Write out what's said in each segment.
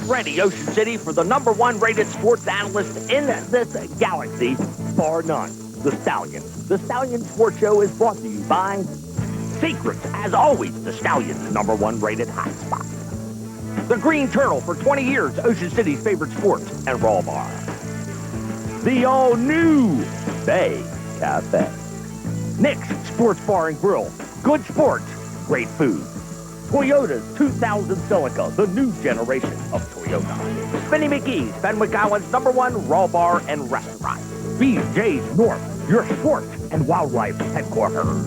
ready, Ocean City, for the #1 rated sports analyst in this galaxy, bar none, the Stallion. The Stallion Sports Show is brought to you by Secrets, as always, the Stallion's #1 rated hotspot. The Green Turtle, for 20 years, Ocean City's favorite sports and raw bar. The all-new Bay Cafe. Nick's Sports Bar and Grill. Good sports, great food. Toyota's 2000 Celica, the new generation of Toyota. Spinny McGee's, Fenwick Island's #1 raw bar and restaurant. BJ's North, your sports and wildlife headquarters.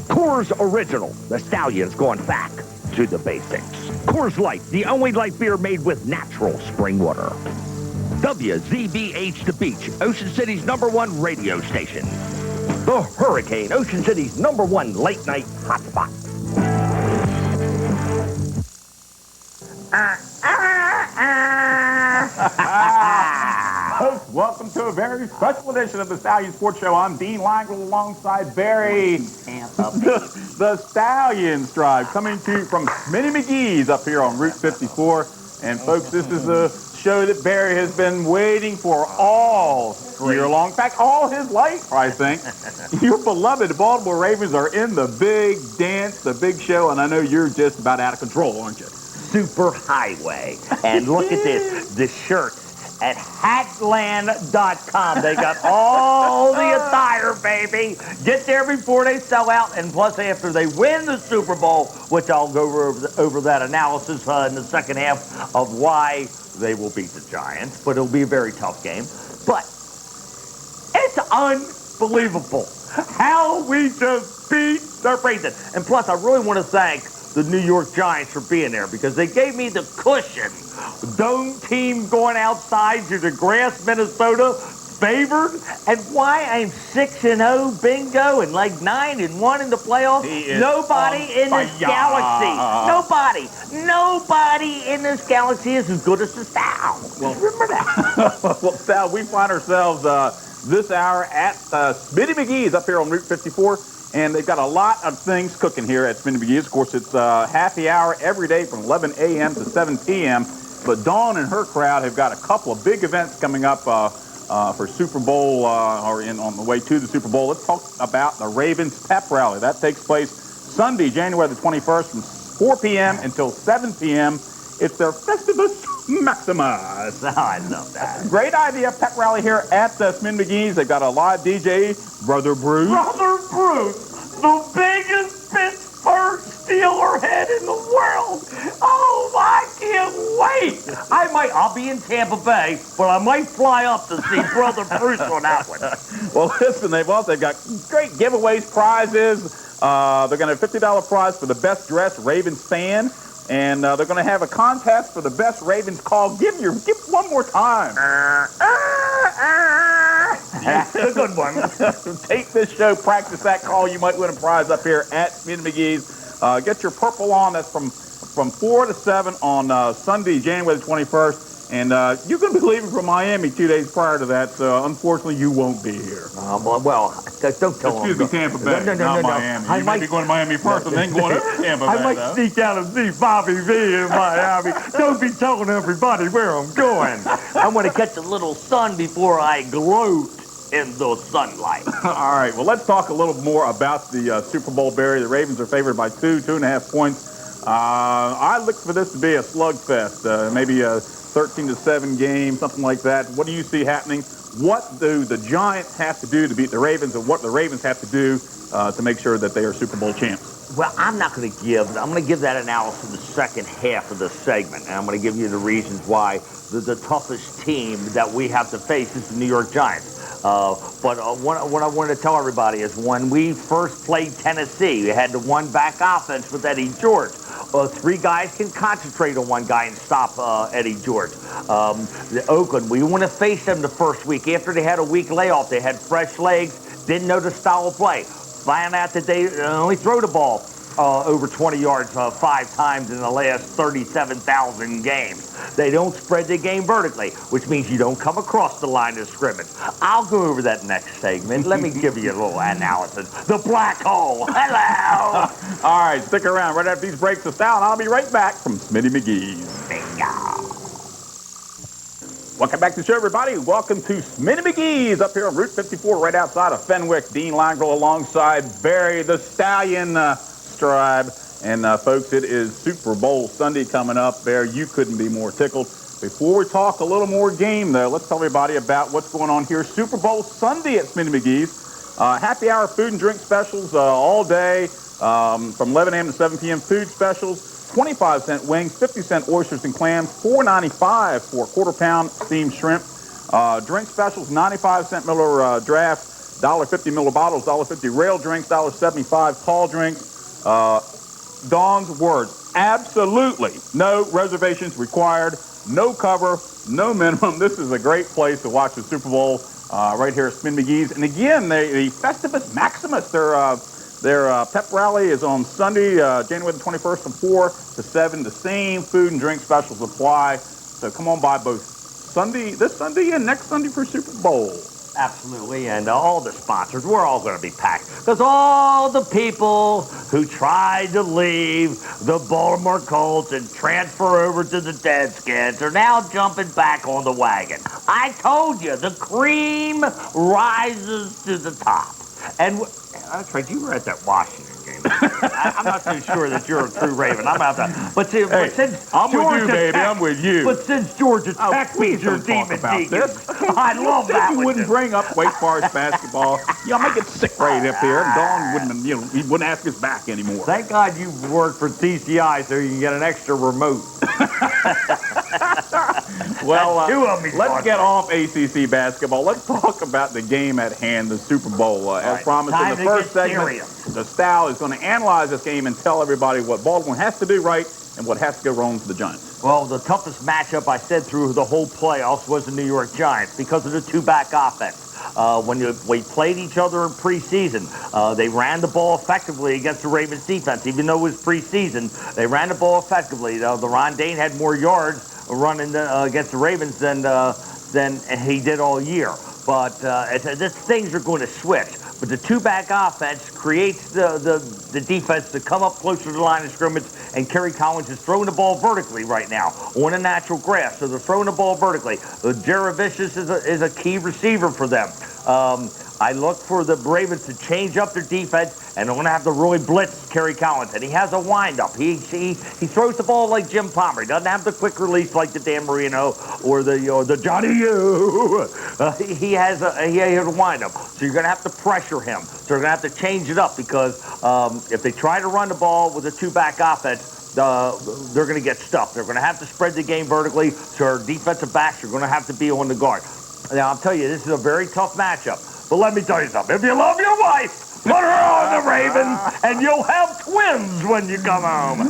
Coors Original, the Stallion's gone back to the basics. Coors Light, the only light beer made with natural spring water. WZBH The Beach, Ocean City's #1 radio station. The Hurricane, Ocean City's #1 late night hotspot. Folks, welcome to a very special edition of the Stallion Sports Show. I'm Dean Langle alongside Barry. The Stallion Drive coming to you from Smitty McGee's up here on Route 54. And folks, this is a show that Barry has been waiting for all year long. In fact, all his life, I think. Your beloved Baltimore Ravens are in the big dance, the big show, and I know you're just about out of control, aren't you? Super highway. And look at this, the shirts at Hatland.com. They got all the attire, baby. Get there before they sell out, and plus after they win the Super Bowl, which I'll go over that analysis in the second half of why they will beat the Giants, but it'll be a very tough game. But it's unbelievable how we just beat the Ravens. And plus, I really want to thank the New York Giants for being there because they gave me the cushion. Dome team going outside to the grass, Minnesota, favored. And why I'm 6-0 bingo and like 9-1 in the playoffs. Nobody in this galaxy. Nobody in this galaxy is as good as the Stal. Well, remember that. Well, Stal, we find ourselves this hour at Smitty McGee's up here on Route 54. And they've got a lot of things cooking here at Smitty McGee's. Of course, it's happy hour every day from 11 a.m. to 7 p.m. But Dawn and her crowd have got a couple of big events coming up for Super Bowl on the way to the Super Bowl. Let's talk about the Ravens Pep Rally. That takes place Sunday, January the 21st from 4 p.m. until 7 p.m. It's their Festivus Maximus. Oh, I love that. Great idea, pep rally here at Smitty McGee's. They've got a live DJ, Brother Bruce. Brother Bruce, the biggest Pittsburgh Steeler head in the world. Oh, I can't wait. I'll be in Tampa Bay, but I might fly up to see Brother Bruce on that one. Well, listen, they've got great giveaways, prizes. They're going to have a $50 prize for the best dressed Ravens fan. And they're going to have a contest for the best Ravens call. Give one more time. That's a good one. Take this show, practice that call. You might win a prize up here at Smitty McGee's. Get your purple on. That's from 4 to 7 on Sunday, January the 21st. And you're going to be leaving from Miami 2 days prior to that, so unfortunately you won't be here. Well, don't tell Excuse me, Tampa Bay, not Miami. You might be going to Miami first and then going over to Tampa Bay. I might sneak out and see Bobby V in Miami. Don't be telling everybody where I'm going. I want to catch a little sun before I gloat in the sunlight. All right, well, let's talk a little more about the Super Bowl, Barry. The Ravens are favored by 2.5 points. I look for this to be a slugfest, maybe a 13-7 game, something like that. What do you see happening? What do the Giants have to do to beat the Ravens, and what the Ravens have to do to make sure that they are Super Bowl champs? Well, I'm going to give that analysis in the second half of the segment, and I'm going to give you the reasons why the toughest team that we have to face is the New York Giants. But what I wanted to tell everybody is when we first played Tennessee, we had the one-back offense with Eddie George. 3 guys can concentrate on one guy and stop Eddie George. The Oakland, we want to face them the first week. After they had a week layoff, they had fresh legs, didn't know the style of play. Found out that they only throw the ball over 20 yards 5 times in the last 37,000 games. They don't spread the game vertically, which means you don't come across the line of scrimmage. I'll go over that next segment. Let me give you a little analysis. The black hole. Hello. All right, stick around. Right after these breaks, the Stallion, I'll be right back from Smitty McGee's. Bingo. Welcome back to the show, everybody. Welcome to Smitty McGee's up here on Route 54, right outside of Fenwick. Dean Langrel alongside Barry the Stallion Stribe. And, folks, it is Super Bowl Sunday coming up. Barry, you couldn't be more tickled. Before we talk a little more game, though, let's tell everybody about what's going on here. Super Bowl Sunday at Smitty McGee's. Happy hour food and drink specials all day from 11 a.m. to 7 p.m. Food specials. 25-cent wings, 50-cent oysters and clams, $4.95 for a quarter-pound steamed shrimp. Drink specials, 95-cent Miller draft, $1.50 Miller bottles, $1.50 rail drinks, $1.75 tall drinks. Dawn's words, absolutely no reservations required, no cover, no minimum. This is a great place to watch the Super Bowl right here at Smitty McGee's. And again, the Festivus Maximus, their pep rally is on Sunday, January the 21st from 4 to 7. The same food and drink specials apply. So come on by both this Sunday and next Sunday for Super Bowl. Absolutely, and all the sponsors, we're all going to be packed. Because all the people who tried to leave the Baltimore Colts and transfer over to the Deadskins are now jumping back on the wagon. I told you, the cream rises to the top. And that's right, you were at that Washington game. I'm not so sure that you're a true Raven. I'm out there. But since I'm Georgia with you, baby. Tech, I'm with you. But since Georgia Tech beat your Demon Deacons, I love that. You wouldn't bring up Wake Forest basketball. I'll make it sick right up here. And Dawn wouldn't, he wouldn't ask us back anymore. Thank God you work for TCI so you can get an extra remote. Well, let's get off ACC basketball. Let's talk about the game at hand, the Super Bowl. As promised in the first segment, the Stal is going to analyze this game and tell everybody what Baltimore has to do right and what has to go wrong for the Giants. Well, the toughest matchup I said through the whole playoffs was the New York Giants because of the two-back offense. When we played each other in preseason, they ran the ball effectively against the Ravens defense. Even though it was preseason, they ran the ball effectively. The Ron Dane had more yards running against the Ravens than he did all year. But things are going to switch. But the two-back offense creates the defense to come up closer to the line of scrimmage, and Kerry Collins is throwing the ball vertically right now on a natural grass. So they're throwing the ball vertically. Jared Vicious is a key receiver for them. I look for the Ravens to change up their defense, and they're going to have to really blitz Kerry Collins. And he has a windup. He throws the ball like Jim Palmer. He doesn't have the quick release like the Dan Marino or the Johnny U. He has a windup. So you're going to have to pressure him. So you're going to have to change it up because if they try to run the ball with a two-back offense, they're going to get stuffed. They're going to have to spread the game vertically, so our defensive backs are going to have to be on the guard. Now, I'll tell you, this is a very tough matchup. But let me tell you something. If you love your wife, put her on the Ravens, and you'll have twins when you come home.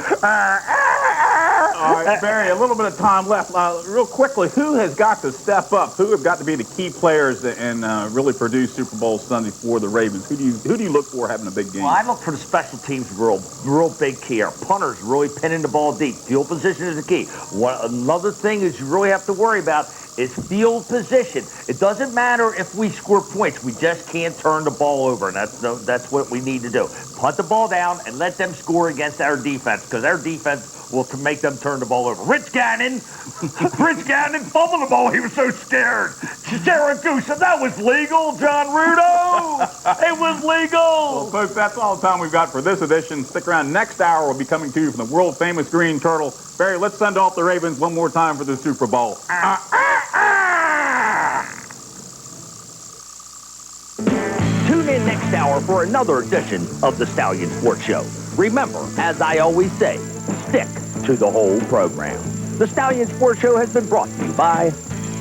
All right, Barry, a little bit of time left. Real quickly, who has got to step up? Who have got to be the key players and really produce Super Bowl Sunday for the Ravens? Who do you look for having a big game? Well, I look for the special teams real big key here. Punters really pinning the ball deep. Field position is the key. Another thing is you really have to worry about is field position. It doesn't matter if we score points. We just can't turn the ball over, and that's what we need to do. Punt the ball down and let them score against our defense, because our defense will make them turn the ball over. Rich Gannon fumbled the ball. He was so scared. Syracuse said that was legal, John Rudo. It was legal. Well, folks, that's all the time we've got for this edition. Stick around. Next hour, we'll be coming to you from the world-famous Green Turtle. Barry, let's send off the Ravens one more time for the Super Bowl. Tune in next hour for another edition of the Stallion Sports Show. Remember, as I always say, stick to the whole program. The Stallion Sports Show has been brought to you by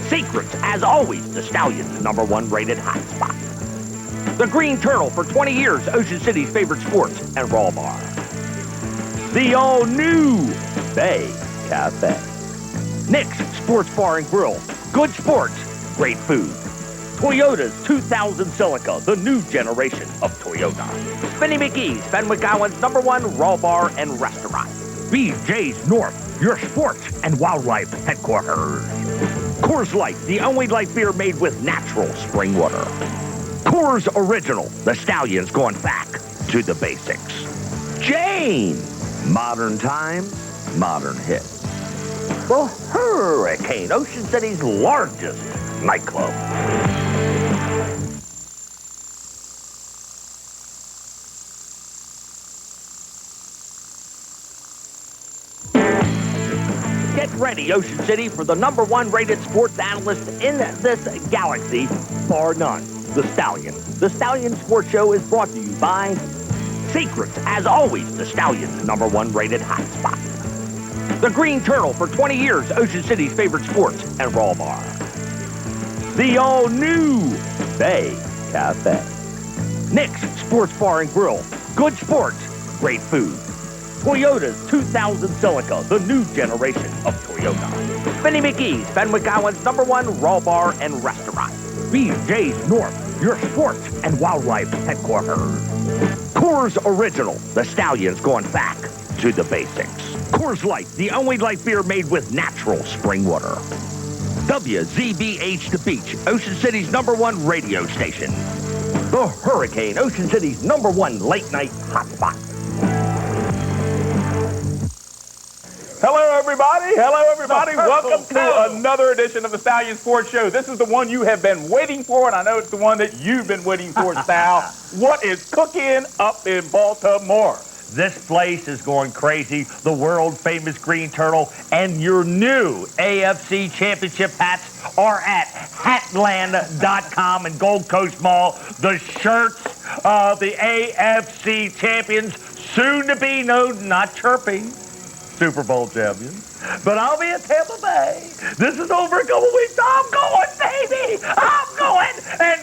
Secrets, as always, the Stallion's #1 rated hotspot. The Green Turtle, for 20 years, Ocean City's favorite sports and raw bar. The all-new Bay Cafe. Nick's Sports Bar and Grill. Good sports, great food. Toyota's 2000 Celica, the new generation of Toyota. Smitty McGee's, Fenwick Island's #1 raw bar and restaurant. BJ's North, your sports and wildlife headquarters. Coors Light, the only light beer made with natural spring water. Coors Original, the Stallion's gone back to the basics. Jane, modern times, modern hits. the Hurricane, Ocean City's largest nightclub. Get ready, Ocean City, for the #1 rated sports analyst in this galaxy, bar none, the Stallion. The Stallion Sports Show is brought to you by Secrets. As always, the Stallion's #1 rated hotspot. The Green Turtle, for 20 years, Ocean City's favorite sports and raw bar. The all-new Bay Cafe. Nick's Sports Bar and Grill. Good sports, great food. Toyota's 2000 Celica, the new generation of Toyota. Vinny McGee's, Fenwick Island's #1 raw bar and restaurant. BJ's North, your sports and wildlife headquarters. Coors Original, the Stallion's going back to the basics. Coors Light, the only light beer made with natural spring water. WZBH The Beach, Ocean City's #1 radio station. The Hurricane, Ocean City's #1 late night hotspot. Hello, everybody. Hello, everybody. Welcome to another edition of the Stallion Sports Show. This is the one you have been waiting for, and I know it's the one that you've been waiting for, Stal. What is cooking up in Baltimore? This place is going crazy. The world-famous Green Turtle and your new AFC Championship hats are at Hatland.com and Gold Coast Mall. The shirts of the AFC champions, soon to be known, not chirping, Super Bowl champions. But I'll be at Tampa Bay. This is over a couple weeks. I'm going, baby. I'm going. And,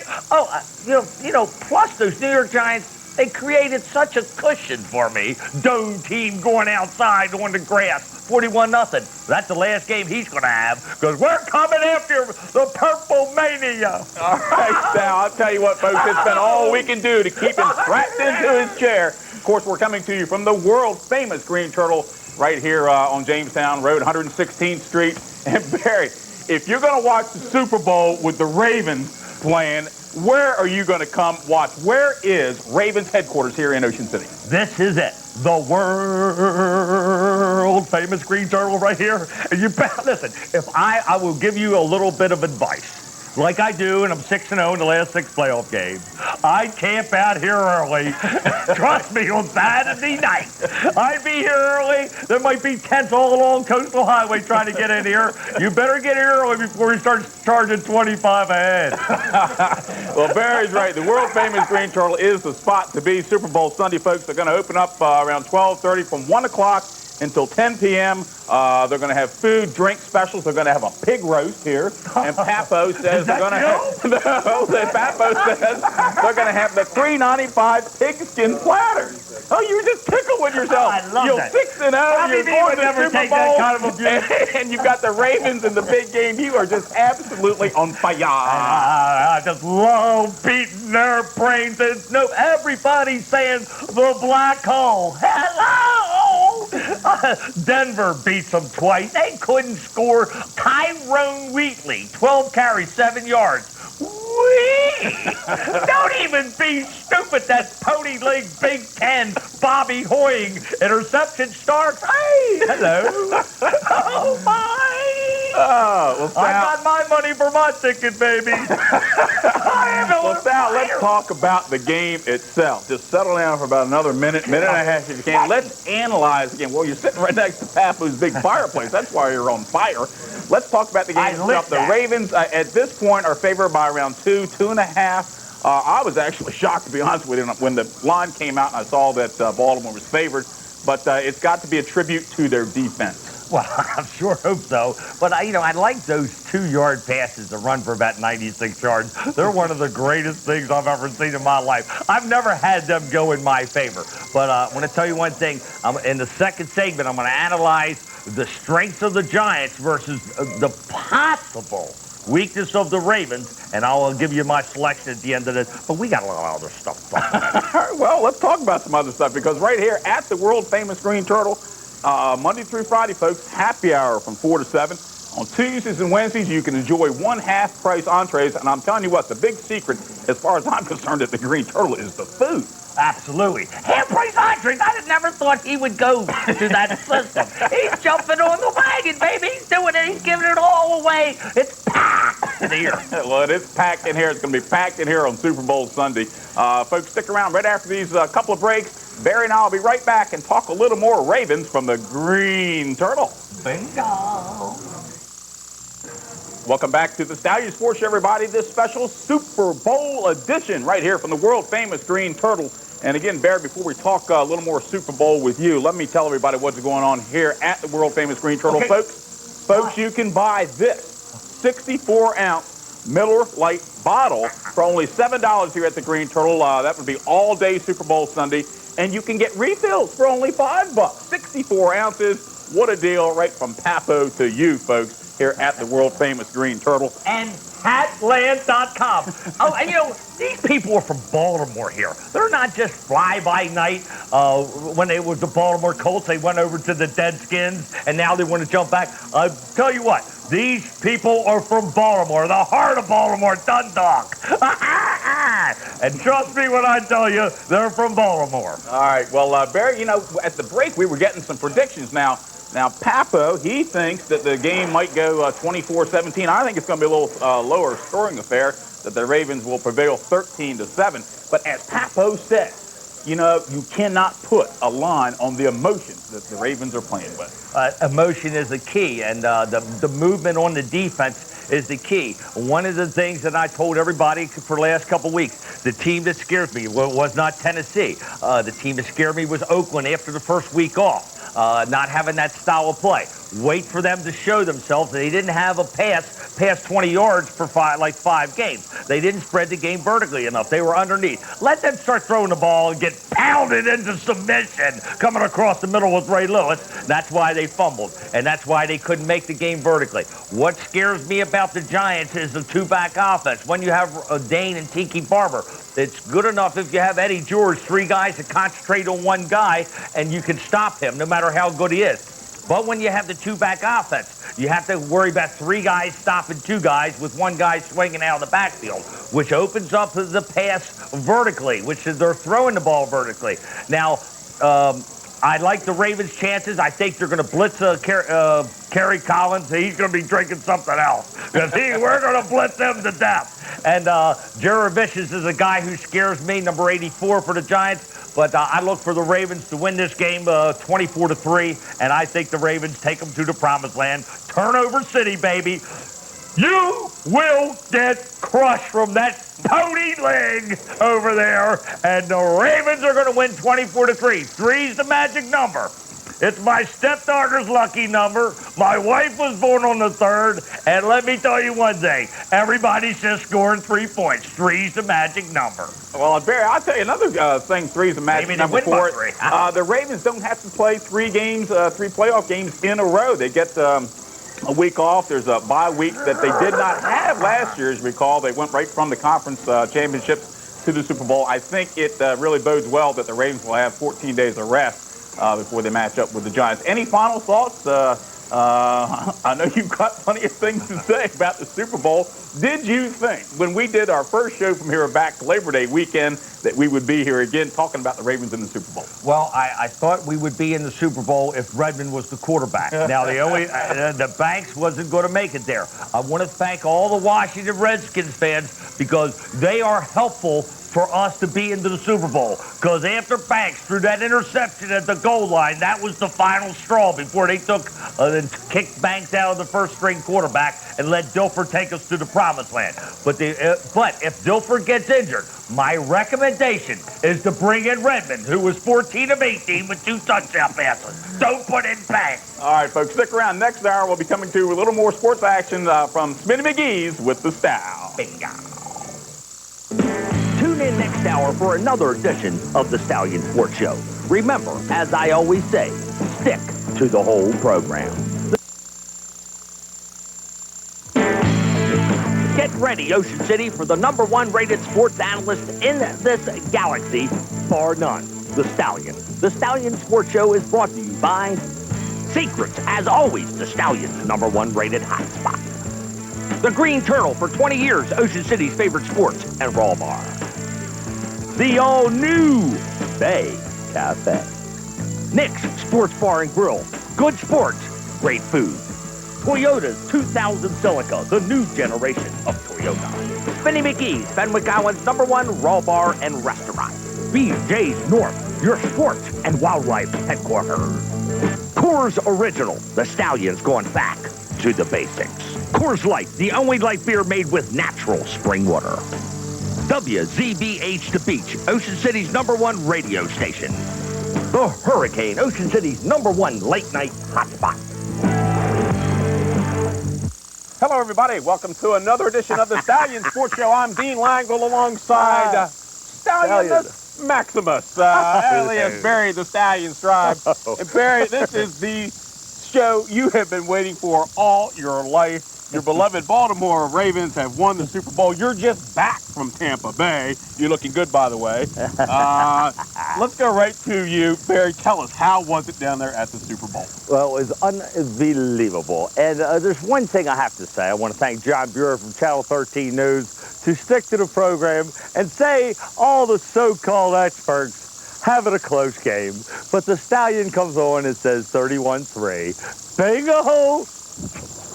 plus those New York Giants, they created such a cushion for me. Dome team going outside on the grass, 41-0. That's the last game he's going to have, because we're coming after the Purple Mania. All right, Sal, I'll tell you what, folks, it's been all we can do to keep him strapped into his chair. Of course, we're coming to you from the world-famous Green Turtle right here on Jamestown Road, 116th Street. And Barry, if you're going to watch the Super Bowl with the Ravens playing, where are you going to come watch? Where is Ravens headquarters here in Ocean City? This is it. The world-famous Green Turtle right here. And you better listen, if I will give you a little bit of advice. Like I do, and I'm 6-0 in the last 6 playoff games. I camp out here early. Trust me, on Saturday night. I'd be here early. There might be tents all along Coastal Highway trying to get in here. You better get here early before he starts charging 25 ahead. Well, Barry's right. The world-famous Green Turtle is the spot to be. Super Bowl Sunday, folks. They're going to open up around 12:30 from 1 o'clock until 10 p.m. They're going to have food, drink specials. They're going to have a pig roast here. And Papo says they're going to have... No, Papo says they're going to have the $3.95 pigskin platters. Oh, you just tickled with yourself. I love You're that. 6-0. You're going to the Super Bowl. Kind of abuse. And you've got the Ravens in the big game. You are just absolutely on fire. I just love beating their brains. And no, everybody's saying the black hole. Hello! Denver beats them twice. They couldn't score. Tyrone Wheatley, 12 carries, 7 yards. Whee! Don't even be stupid. That's Pony League Big Ten, Bobby Hoying, interception Starks. Hey, hello. Oh, my. Oh, well, Sal, I got my money for my ticket, baby. Well, Sal, let's talk about the game itself. Just settle down for about another minute and a half if you can. Let's analyze again. Well, you're sitting right next to Papo's big fireplace. That's why you're on fire. Let's talk about the game itself. The Ravens, at this point, are favored by around 2.5. I was actually shocked, to be honest with you, when the line came out and I saw that Baltimore was favored. But it's got to be a tribute to their defense. Well, I sure hope so. But, I like those 2-yard passes that run for about 96 yards. They're one of the greatest things I've ever seen in my life. I've never had them go in my favor. But I want to tell you one thing. In the second segment, I'm going to analyze the strengths of the Giants versus the possible weakness of the Ravens, and I'll give you my selection at the end of this. But we got a lot of other stuff to talk about. Well, let's talk about some other stuff, because right here at the world-famous Green Turtle, Monday through Friday, folks, happy hour from 4 to 7. On Tuesdays and Wednesdays, you can enjoy 1 half-price entrees, and I'm telling you what, the big secret, as far as I'm concerned, at the Green Turtle is the food. Absolutely. Hand-price Andres, I had never thought he would go to that system. He's jumping on the wagon, baby. He's doing it. He's giving it all away. It's packed in here. Well, it is packed in here. It's going to be packed in here on Super Bowl Sunday. Folks, stick around right after these couple of breaks. Barry and I will be right back and talk a little more Ravens from the Green Turtle. Bingo. Welcome back to the Stallion Sports Show, everybody. This special Super Bowl edition right here from the world-famous Green Turtle. And again, Barry, before we talk a little more Super Bowl with you, let me tell everybody what's going on here at the world-famous Green Turtle. Okay. Folks, you can buy this 64-ounce Miller Lite bottle for only $7 here at the Green Turtle. That would be all day Super Bowl Sunday. And you can get refills for only $5. 64 ounces. What a deal right from Papo to you, folks, here at the world-famous Green Turtle. And Hatland.com. Oh, and you know, these people are from Baltimore here. They're not just fly-by-night. When they were the Baltimore Colts, they went over to the Deadskins, and now they want to jump back. I'll tell you what, these people are from Baltimore, the heart of Baltimore, Dundalk. And trust me when I tell you, they're from Baltimore. All right, well, Barry, you know, at the break, we were getting some predictions now. Now, Papo, he thinks that the game might go 24-17. I think it's going to be a little lower scoring affair, that the Ravens will prevail 13-7. But as Papo said, you know, you cannot put a line on the emotions that the Ravens are playing with. Emotion is the key, and the movement on the defense is the key. One of the things that I told everybody for the last couple weeks, the team that scares me was not Tennessee. The team that scared me was Oakland after the first week off. Not having that style of play. Wait for them to show themselves. They didn't have a pass past 20 yards for five games. They didn't spread the game vertically enough. They were underneath. Let them start throwing the ball and get pounded into submission coming across the middle with Ray Lewis. That's why they fumbled, and that's why they couldn't make the game vertically. What scares me about the Giants is the two-back offense. When you have Dane and Tiki Barber, it's good enough if you have Eddie George, three guys to concentrate on one guy, and you can stop him no matter how good he is. But when you have the two-back offense, you have to worry about three guys stopping two guys with one guy swinging out of the backfield, which opens up the pass vertically, which is they're throwing the ball vertically. Now, I like the Ravens' chances. I think they're going to blitz Kerry Collins. He's going to be drinking something else because we're going to blitz him to death. And Jared Vicious is a guy who scares me, number 84 for the Giants. But I look for the Ravens to win this game 24-3, and I think the Ravens take them to the promised land. Turnover City, baby. You will get crushed from that Tony Ling over there, and the Ravens are going to win 24-3. 3's the magic number. It's my stepdaughter's lucky number. My wife was born on the 3rd, and let me tell you one thing. Everybody's just scoring 3 points. 3's the magic number. Well, Barry, I'll tell you another thing. 3's the magic number for it. The Ravens don't have to play three playoff games in a row. They get a week off. There's a bye week that they did not have last year, as you recall. They went right from the conference championships to the Super Bowl. I think it really bodes well that the Ravens will have 14 days of rest before they match up with the Giants. Any final thoughts? I know you've got plenty of things to say about the Super Bowl. Did you think, when we did our first show from here back to Labor Day weekend, that we would be here again talking about the Ravens in the Super Bowl? Well, I thought we would be in the Super Bowl if Redmond was the quarterback. Now, the Banks wasn't going to make it there. I want to thank all the Washington Redskins fans because they are helpful for us to be into the Super Bowl. Because after Banks threw that interception at the goal line, that was the final straw before they kicked Banks out of the first-string quarterback and let Dilfer take us to the promised land. But if Dilfer gets injured, my recommendation is to bring in Redmond, who was 14 of 18 with 2 touchdown passes. Don't put in Banks. All right, folks, stick around. Next hour, we'll be coming to a little more sports action from Smitty McGee's with the Style. Bingo. Tune in next hour for another edition of the Stallion Sports Show. Remember, as I always say, stick to the whole program. Get ready, Ocean City, for the #1 rated sports analyst in this galaxy, bar none, the Stallion. The Stallion Sports Show is brought to you by Secrets, as always, the Stallion's #1 rated hotspot. The Green Turtle, for 20 years, Ocean City's favorite sports and raw bar. the all-new Bay Cafe. Nick's Sports Bar and Grill. Good sports, great food. Toyota's 2000 Celica, the new generation of Toyota. Spinny McGee's, Fenwick Island's #1 raw bar and restaurant. BJ's North, your sports and wildlife headquarters. Coors Original, the Stallion's gone back to the basics. Coors Light, the only light beer made with natural spring water. WZBH The Beach, Ocean City's #1 radio station. The Hurricane, Ocean City's #1 late night hotspot. Hello, everybody. Welcome to another edition of the Stallion Sports Show. I'm Dean Langle alongside Stallion Maximus, alias Barry the Stallion Stripe. And Barry, this is the show you have been waiting for all your life. Your beloved Baltimore Ravens have won the Super Bowl. You're just back from Tampa Bay. You're looking good, by the way. Let's go right to you. Barry, tell us, how was it down there at the Super Bowl? Well, it was unbelievable. And there's one thing I have to say. I want to thank John Bureau from Channel 13 News to stick to the program and say all the so-called experts having a close game. But the Stallion comes on and says 31-3. Bingo!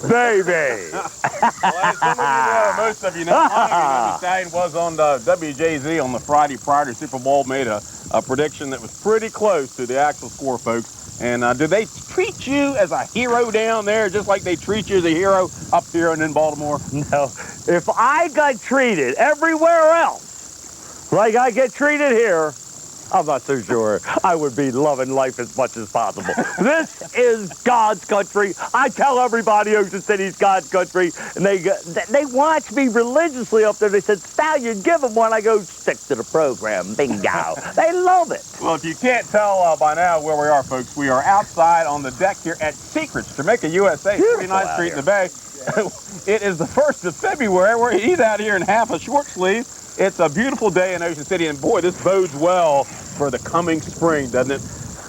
Baby! Well, as some of you know, most of you know, the Stallion was on the WJZ on the Friday prior to Super Bowl, made a prediction that was pretty close to the actual score, folks. And do they treat you as a hero down there, just like they treat you as a hero up here and in Baltimore? No. If I got treated everywhere else like I get treated here, I'm not so sure I would be loving life as much as possible. This is God's country. I tell everybody Ocean City's God's country, and they watch me religiously up there. They said, Stallion, give them one. I go, stick to the program. Bingo. They love it. Well, if you can't tell by now where we are, folks, we are outside on the deck here at Secrets, Jamaica, USA, 49th Street in the Bay. It is the 1st of February. He's out here in half a short sleeve. It's a beautiful day in Ocean City, and boy, this bodes well for the coming spring, doesn't it?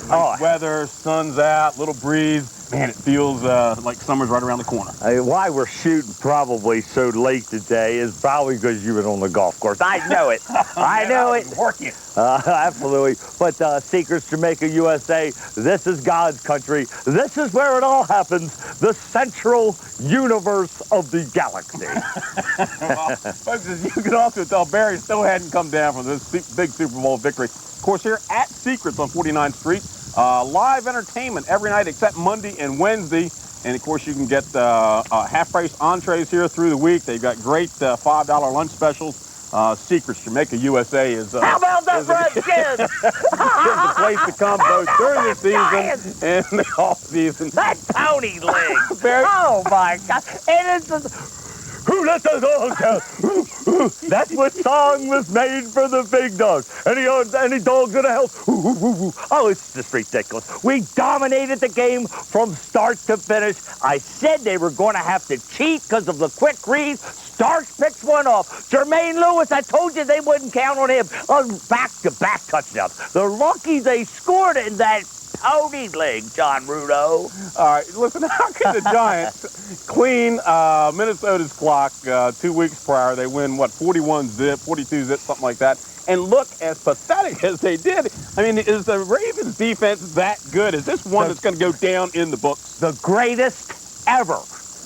Nice weather, sun's out, little breeze. Man, it feels like summer's right around the corner. Why we're shooting probably so late today is probably because you've been on the golf course. I know it. I know it. Working. Absolutely. But Secrets, Jamaica, USA, this is God's country. This is where it all happens. The central universe of the galaxy. Well, folks, as you can also tell, Barry still hadn't come down from this big Super Bowl victory. Of course, here at Secrets on 49th Street, live entertainment every night except Monday and Wednesday. And, of course, you can get half-price entrees here through the week. They've got great $5 lunch specials. Secrets, Jamaica, USA is... How about the Redskins? is the place to come both during the season and the off-season. That pony leg. Oh, my God. And it's just... Who let the dogs out? That's what song was made for the big dogs. Any dog gonna help? Oh, it's just ridiculous. We dominated the game from start to finish. I said they were going to have to cheat because of the quick read. Starks picks one off. Jermaine Lewis, I told you they wouldn't count on him. Back-to-back touchdowns. They're lucky they scored in that pony leg, John Rudo. All right, listen, how can the Giants clean Minnesota's clock 2 weeks prior? They win, what, 41-zip, 42-zip, something like that, and look as pathetic as they did. I mean, is the Ravens defense that good? Is this one that's going to go down in the books? The greatest ever.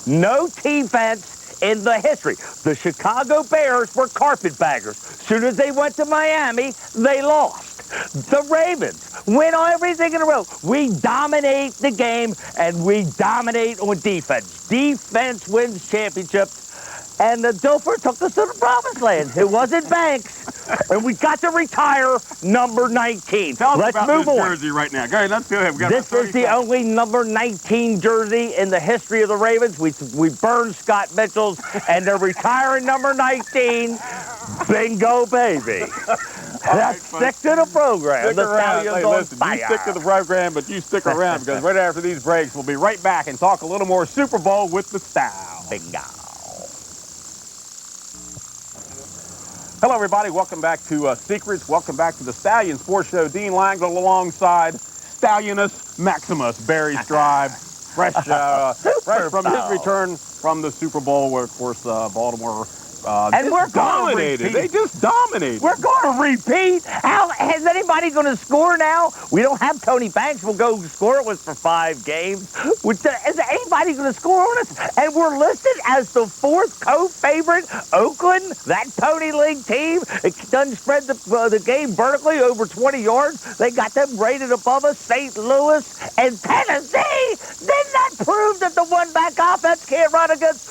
No defense in the history. The Chicago Bears were carpetbaggers. As soon as they went to Miami, they lost. The Ravens win everything in a row. We dominate the game, and we dominate on defense. Defense wins championships, and the Dilfer took us to the promised land. It wasn't Banks, and we got to retire number 19. Let's move on. Jersey right now. Go ahead, let's go ahead. This is the only number 19 jersey in the history of the Ravens. We burned Scott Mitchell's, and they're retiring number 19. Bingo, baby. Let's stick to the program. Stick around. Hey, listen, you stick to the program, but you stick around because right after these breaks, we'll be right back and talk a little more Super Bowl with the Style. Bingo. Hello, everybody. Welcome back to Secrets. Welcome back to the Stallion Sports Show. Dean Langle alongside Stallionus Maximus, Barry Scribe, fresh from his return from the Super Bowl, where, of course, Baltimore And we're dominated. They just dominated. We're going to repeat. Is anybody going to score now? We don't have Tony Banks. We'll go score. It was for 5 games. Is anybody going to score on us? And we're listed as the 4th co-favorite. Oakland, that Pony League team, it done spread the game vertically over 20 yards. They got them rated above us. St. Louis and Tennessee. Didn't that prove that the one-back offense can't run against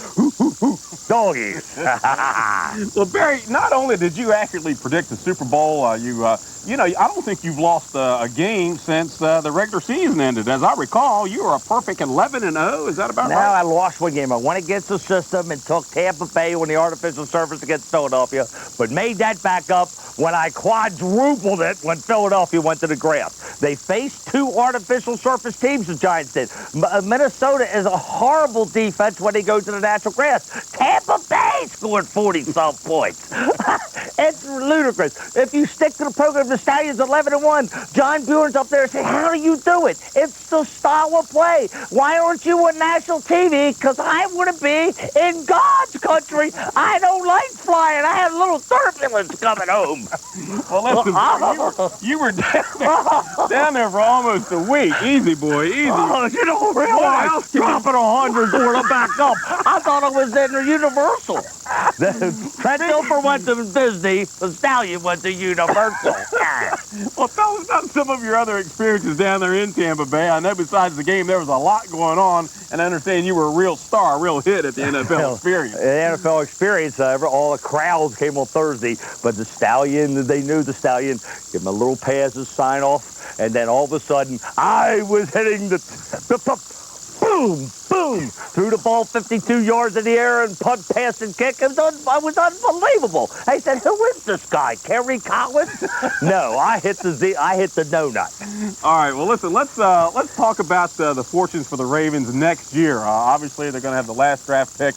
doggies? Well, Barry, not only did you accurately predict the Super Bowl, I don't think you've lost a game since the regular season ended. As I recall, you were a perfect 11-0. Is that about right? No, I lost one game. I won against the system and took Tampa Bay on the artificial surface against Philadelphia, but made that back up when I quadrupled it when Philadelphia went to the grass. They faced 2 artificial surface teams, the Giants did. Minnesota is a horrible defense when they go to the natural grass. Tampa Bay scored 40-some points. It's ludicrous. If you stick to the program, the Stallions 11-1. John Buren's up there saying, how do you do it? It's the style of play. Why aren't you on national TV? Because I want to be in God's country. I don't like flying. I had a little turbulence coming home. Well, listen, you were down there for almost a week. Easy, boy, easy. Oh, you don't realize dropping 100 going back up. I thought I was in the Universal. Trent Dilfer went to Disney. The Stallion went to Universal. Well, tell us about some of your other experiences down there in Tampa Bay. I know besides the game, there was a lot going on, and I understand you were a real star, a real hit at the NFL experience. The NFL experience, all the crowds came on Thursday, but the Stallion, they knew the Stallion, give him a little pass to sign off, and then all of a sudden, I was hitting the boom, boom, threw the ball 52 yards in the air and punt, pass, and kick. It was unbelievable. I said, who is this guy, Kerry Collins? No, I hit the no-nut. All right, well, listen, let's talk about the fortunes for the Ravens next year. Obviously, they're going to have the last draft pick.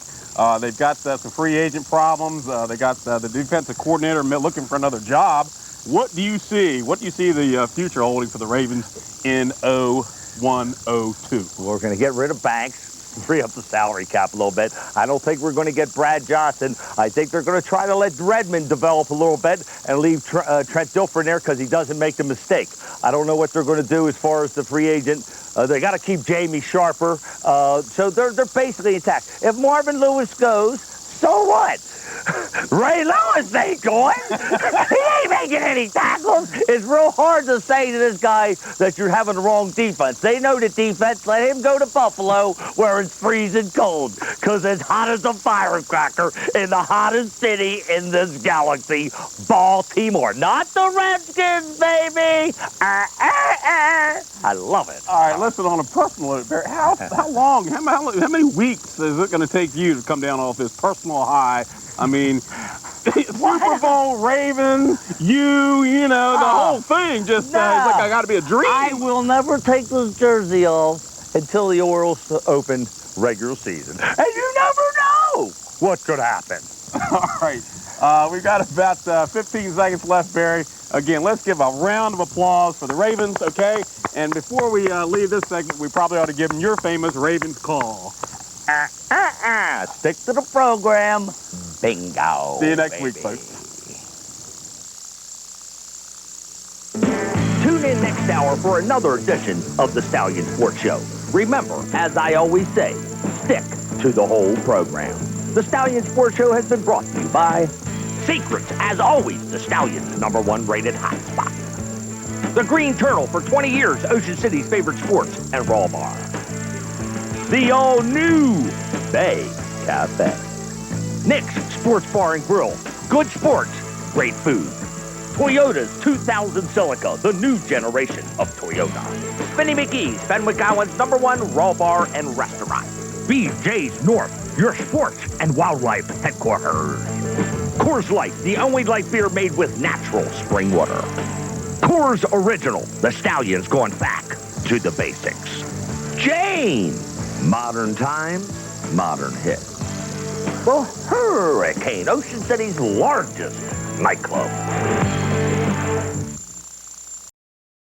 They've got some free agent problems. They got the defensive coordinator looking for another job. What do you see? What do you see the future holding for the Ravens in 0102? We're going to get rid of Banks, free up the salary cap a little bit. I don't think we're going to get Brad Johnson. I think they're going to try to let Redmond develop a little bit and leave Trent Dilfer in there because he doesn't make the mistake. I don't know what they're going to do as far as the free agent. They got to keep Jamie Sharper. So they're basically intact. If Marvin Lewis goes, so what? Ray Lewis ain't going. He ain't making any tackles. It's real hard to say to this guy that you're having the wrong defense. They know the defense. Let him go to Buffalo where it's freezing cold because it's hot as a firecracker in the hottest city in this galaxy, Baltimore. Not the Redskins, baby. I love it. All right, listen, on a personal note, Barry, how long, how many weeks is it going to take you to come down off this personal high? I mean, Super Bowl, Ravens, the whole thing just it's like I got to be a dream. I will never take this jersey off until the Orioles open regular season. And you never know what could happen. All right. We've got about 15 seconds left, Barry. Again, let's give a round of applause for the Ravens, okay? And before we leave this segment, we probably ought to give them your famous Ravens call. Stick to the program. Bingo. See you next week, folks. Tune in next hour for another edition of the Stallion Sports Show. Remember, as I always say, stick to the whole program. The Stallion Sports Show has been brought to you by Secrets. As always, the Stallion's #1 rated hotspot. The Green Turtle, for 20 years, Ocean City's favorite sports and raw bar. The all-new Bay Cafe. Nick's Sports Bar and Grill. Good sports, great food. Toyota's 2000 Celica, the new generation of Toyota. Spinny McGee's, Fenwick Island's #1 raw bar and restaurant. BJ's North, your sports and wildlife headquarters. Coors Light, the only light beer made with natural spring water. Coors Original, the Stallion's going back to the basics. Jane, modern times, modern hits. The Hurricane, Ocean City's largest nightclub.